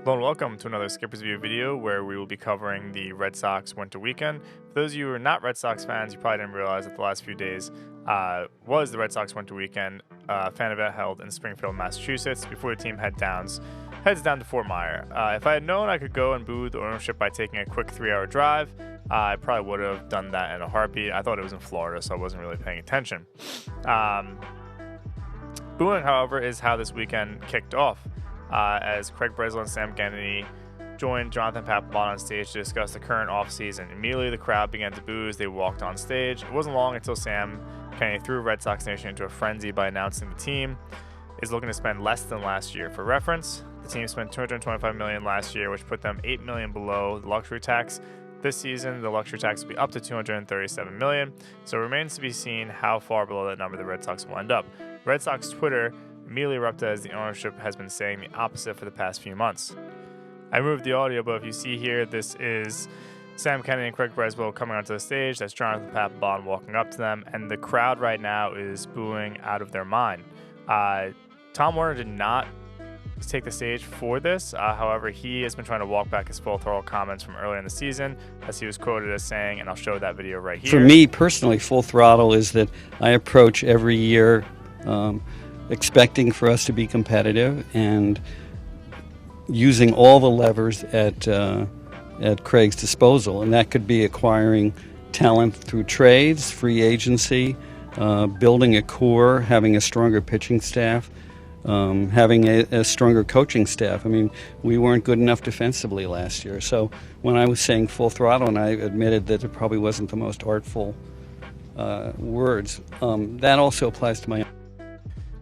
Hello and welcome to another Skipper's View video where we will be covering the Red Sox Winter Weekend. For those of you who are not Red Sox fans, you probably didn't realize that the last few days was the Red Sox Winter Weekend, fan event held in Springfield, Massachusetts, before the team heads down to Fort Myer. If I had known I could go and boo the ownership by taking a quick 3-hour drive, I probably would have done that in a heartbeat. I thought it was in Florida, so I wasn't really paying attention. Booing, however, is how this weekend kicked off. As Craig Breslow and Sam Kennedy joined Jonathan Papelbon on stage to discuss the current offseason. Immediately, the crowd began to boo as they walked on stage. It wasn't long until Sam Kennedy threw Red Sox Nation into a frenzy by announcing the team is looking to spend less than last year. For reference, the team spent $225 million last year, which put them $8 million below the luxury tax. This season, the luxury tax will be up to $237 million, so it remains to be seen how far below that number the Red Sox will end up. Red Sox Twitter immediately erupted as the ownership has been saying the opposite for the past few months. I removed the audio, but if you see here, this is Sam Kennedy and Craig Breslow coming onto the stage. That's Jonathan Papelbon walking up to them, and the crowd right now is booing out of their mind. Tom Werner did not take the stage for this. However, he has been trying to walk back his full throttle comments from earlier in the season, as he was quoted as saying, and I'll show that video right here. For me personally, full throttle is that I approach every year expecting for us to be competitive and using all the levers at Craig's disposal, and that could be acquiring talent through trades, free agency, building a core, having a stronger pitching staff, having a stronger coaching staff. I mean, we weren't good enough defensively last year, so when I was saying full throttle, and I admitted that it probably wasn't the most artful words, that also applies to my.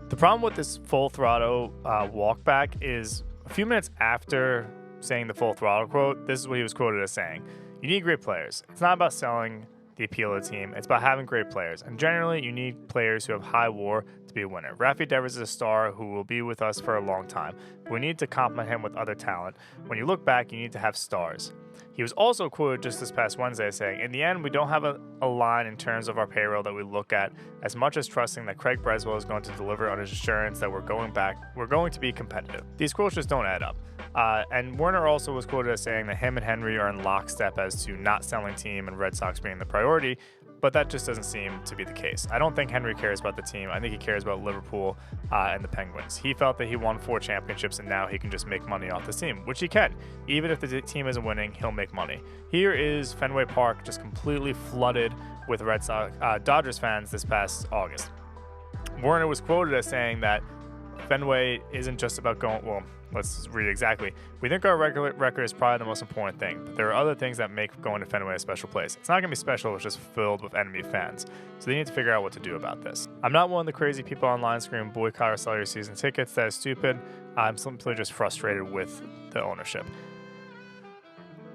The problem with this full throttle walk back is a few minutes after saying the full throttle quote, this is what he was quoted as saying. You need great players. It's not about selling the appeal of the team. It's about having great players. And generally, you need players who have high WAR to be a winner. Rafi Devers is a star who will be with us for a long time. But we need to complement him with other talent. When you look back, you need to have stars. He was also quoted just this past Wednesday saying, in the end, we don't have a line in terms of our payroll that we look at as much as trusting that Craig Breslow is going to deliver on his assurance that we're going to be competitive. These quotes just don't add up. And Werner also was quoted as saying that him and Henry are in lockstep as to not selling team and Red Sox being the priority, but that just doesn't seem to be the case. I don't think Henry cares about the team. I think he cares about Liverpool and the Penguins. He felt that he won 4 championships and now he can just make money off this team, which he can. Even if the team isn't winning, he'll make money. Here is Fenway Park just completely flooded with Red Sox Dodgers fans this past August. Werner was quoted as saying that Fenway isn't just about going, well, let's read it exactly. We think our record is probably the most important thing, but there are other things that make going to Fenway a special place. It's not going to be special, it's just filled with enemy fans. So they need to figure out what to do about this. I'm not one of the crazy people online screaming boycott or sell your season tickets. That is stupid. I'm simply just frustrated with the ownership.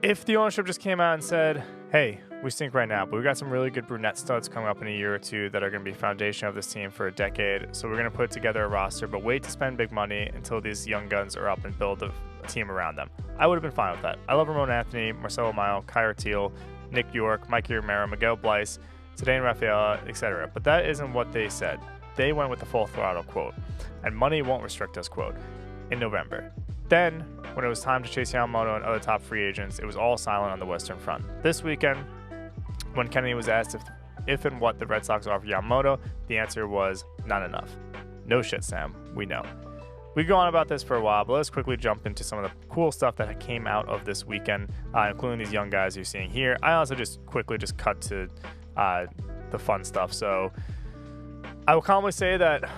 If the ownership just came out and said, hey, we stink right now, but we got some really good brunette studs coming up in a year or two that are going to be foundation of this team for a decade. So we're going to put together a roster, but wait to spend big money until these young guns are up and build a team around them. I would have been fine with that. I love Ramon Anthony, Marcelo Mayo, Kyra Teal, Nick York, Mikey Romero, Miguel Blyce, Tadane Rafaela, etc. But that isn't what they said. They went with the full throttle quote, and money won't restrict us quote, in November. Then, when it was time to chase Yamamoto and other top free agents, it was all silent on the Western Front. This weekend, when Kennedy was asked if and what the Red Sox offered Yamamoto, the answer was not enough. No shit, Sam. We know. We could go on about this for a while, but let's quickly jump into some of the cool stuff that came out of this weekend, including these young guys you're seeing here. I also just quickly cut to the fun stuff. So I will calmly say that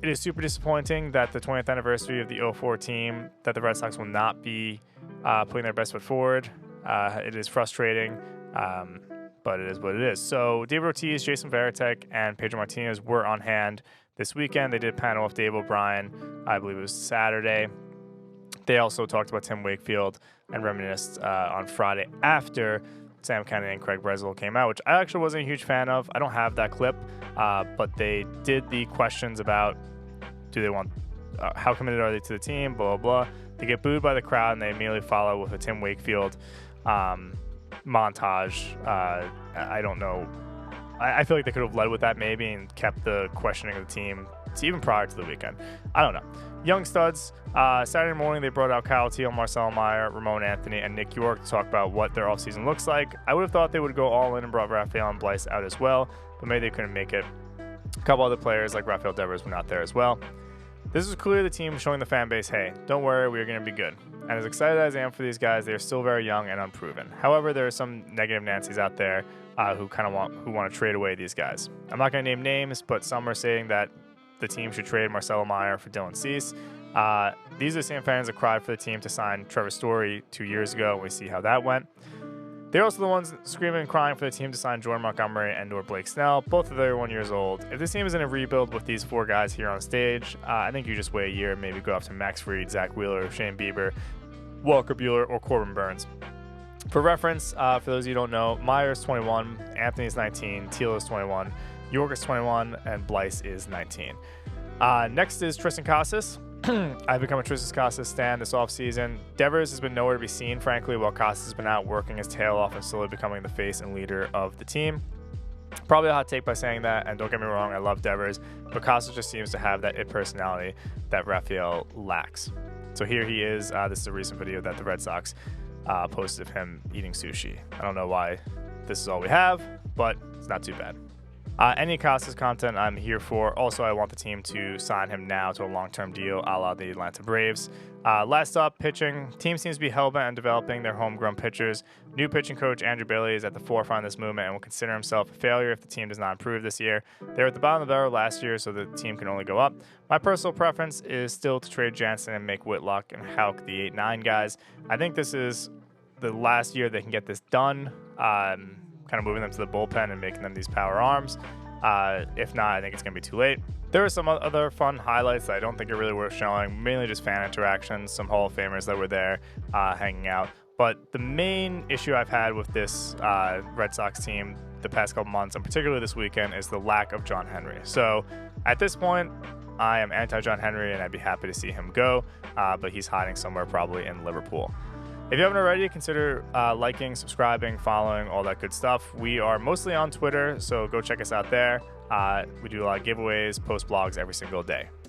it is super disappointing that the 20th anniversary of the 04 team, that the Red Sox will not be putting their best foot forward. It is frustrating, but it is what it is. So David Ortiz, Jason Varitek, and Pedro Martinez were on hand this weekend. They did a panel with Dave O'Brien, I believe it was Saturday. They also talked about Tim Wakefield and reminisced on Friday after Sam Kennedy and Craig Breslow came out, which I actually wasn't a huge fan of. I don't have that clip, but they did the questions about do they want, how committed are they to the team, blah, blah, blah. They get booed by the crowd, and they immediately follow with a Tim Wakefield montage. I don't know. I feel like they could have led with that maybe and kept the questioning of the team even prior to the weekend. I don't know. Young studs. Saturday morning, they brought out Kyle Teal, Marcelo Meyer, Ramon Anthony, and Nick York to talk about what their offseason looks like. I would have thought they would go all in and brought Rafael and Blyce out as well, but maybe they couldn't make it. A couple other players like Rafael Devers were not there as well. This is clearly the team showing the fan base, hey, don't worry, we're going to be good. And as excited as I am for these guys, they are still very young and unproven. However, there are some negative Nancys out there who want to trade away these guys. I'm not going to name names, but some are saying that the team should trade Marcelo Meyer for Dylan Cease. These are the same fans that cried for the team to sign Trevor Story 2 years ago, and we see how that went. They're also the ones screaming and crying for the team to sign Jordan Montgomery and/or Blake Snell. Both of them are 1 year old. If this team is in a rebuild with these 4 guys here on stage, I think you just wait a year, maybe go after Max Fried, Zach Wheeler, Shane Bieber, Walker Buehler, or Corbin Burns. For reference, for those of you who don't know, Meyer is 21, Anthony is 19, Teal is 21, York is 21, and Blyce is 19. Next is Tristan Casas. I've become a Tristan Casas stan this offseason. Devers has been nowhere to be seen, frankly, while Casas has been out working his tail off and slowly becoming the face and leader of the team. Probably a hot take by saying that, and don't get me wrong, I love Devers, but Casas just seems to have that it personality that Rafael lacks. So here he is. This is a recent video that the Red Sox posted of him eating sushi. I don't know why this is all we have, but it's not too bad. Any Casas content I'm here for. Also, I want the team to sign him now to a long-term deal a la the Atlanta Braves. Last up, pitching. Team seems to be hell-bent on developing their homegrown pitchers. New pitching coach Andrew Bailey is at the forefront of this movement and will consider himself a failure if the team does not improve this year. They were at the bottom of the barrel last year, so the team can only go up. My personal preference is still to trade Jansen and make Whitlock and Houck the 8-9 guys. I think this is the last year they can get this done. Kind of moving them to the bullpen and making them these power arms. If not, I think it's going to be too late. There are some other fun highlights that I don't think are really worth showing, mainly just fan interactions, some Hall of Famers that were there hanging out. But the main issue I've had with this Red Sox team the past couple months, and particularly this weekend, is the lack of John Henry. So at this point, I am anti-John Henry, and I'd be happy to see him go, but he's hiding somewhere probably in Liverpool. If you haven't already, consider liking, subscribing, following, all that good stuff. We are mostly on Twitter, so go check us out there. We do a lot of giveaways, post blogs every single day.